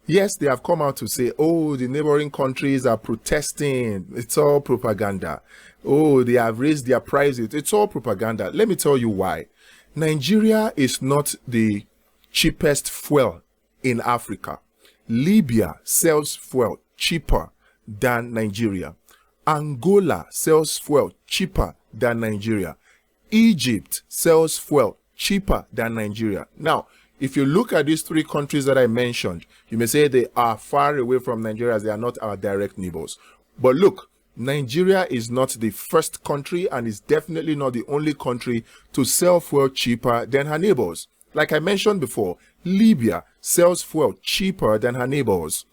Yes, they have come out to say, oh, the neighboring countries are protesting. It's all propaganda. Oh, they have raised their prices. It's all propaganda. Let me tell you why. Nigeria is not the cheapest fuel in Africa. Libya sells fuel cheaper than Nigeria. Angola sells fuel cheaper than Nigeria. Egypt sells fuel cheaper than Nigeria. Now, if you look at these three countries that I mentioned, you may say they are far away from Nigeria as they are not our direct neighbors. But look, Nigeria is not the first country and is definitely not the only country to sell fuel cheaper than her neighbors. Like I mentioned before, Libya sells fuel cheaper than her neighbors.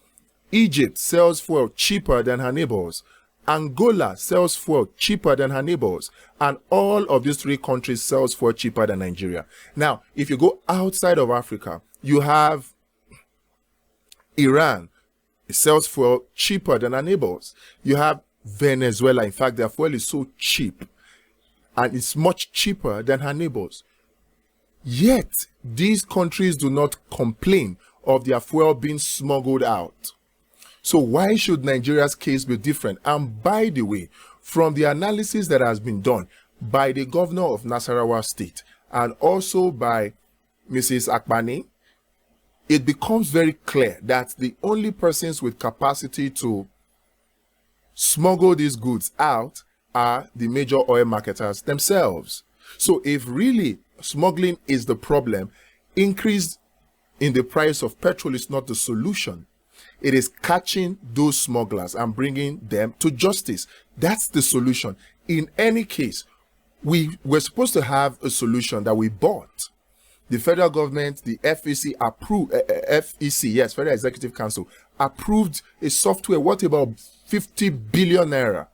Egypt sells fuel cheaper than her neighbors. Angola sells fuel cheaper than her neighbors, and all of these three countries sells fuel cheaper than Nigeria. Now, if you go outside of Africa, you have Iran. It sells fuel cheaper than her neighbors. You have Venezuela. In fact, their fuel is so cheap, and it's much cheaper than her neighbors. Yet, these countries do not complain of their fuel being smuggled out. So why should Nigeria's case be different? And by the way, from the analysis that has been done by the governor of Nasarawa State and also by Mrs. Akpani, it becomes very clear that the only persons with capacity to smuggle these goods out are the major oil marketers themselves. So if really smuggling is the problem, increase in the price of petrol is not the solution. It is catching those smugglers and bringing them to justice. That's the solution. In any case, we were supposed to have a solution that we bought. The federal government, the FEC approved, FEC, yes, Federal Executive Council, approved a software worth about 50 billion naira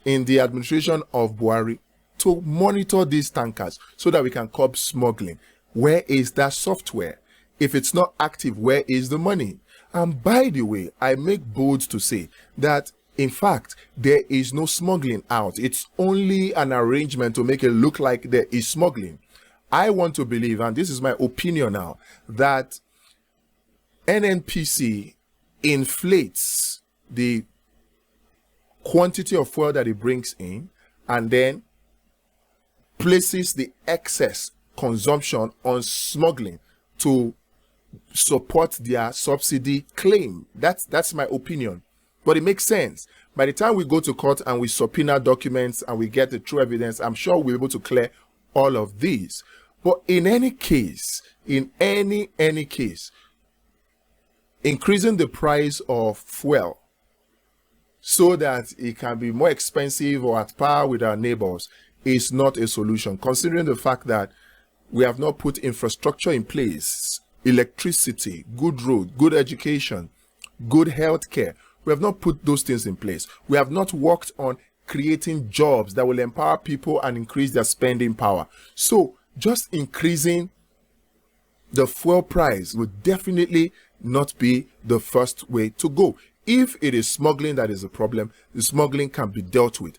in the administration of Buhari to monitor these tankers so that we can curb smuggling. Where is that software? If it's not active, where is the money? And by the way, I make bold to say that, in fact, there is no smuggling out. It's only an arrangement to make it look like there is smuggling. I want to believe, and this is my opinion now, that NNPC inflates the quantity of fuel that it brings in and then places the excess consumption on smuggling to support their subsidy claim. That's my opinion. But it makes sense. By the time we go to court and we subpoena documents and we get the true evidence, I'm sure we'll be able to clear all of these. But in any case, in any case, increasing the price of fuel so that it can be more expensive or at par with our neighbors is not a solution, considering the fact that we have not put infrastructure in place. Electricity, good road, good education, good health care. We have not put those things in place. We have not worked on creating jobs that will empower people and increase their spending power. So just increasing the fuel price would definitely not be the first way to go. If it is smuggling that is a problem, the smuggling can be dealt with.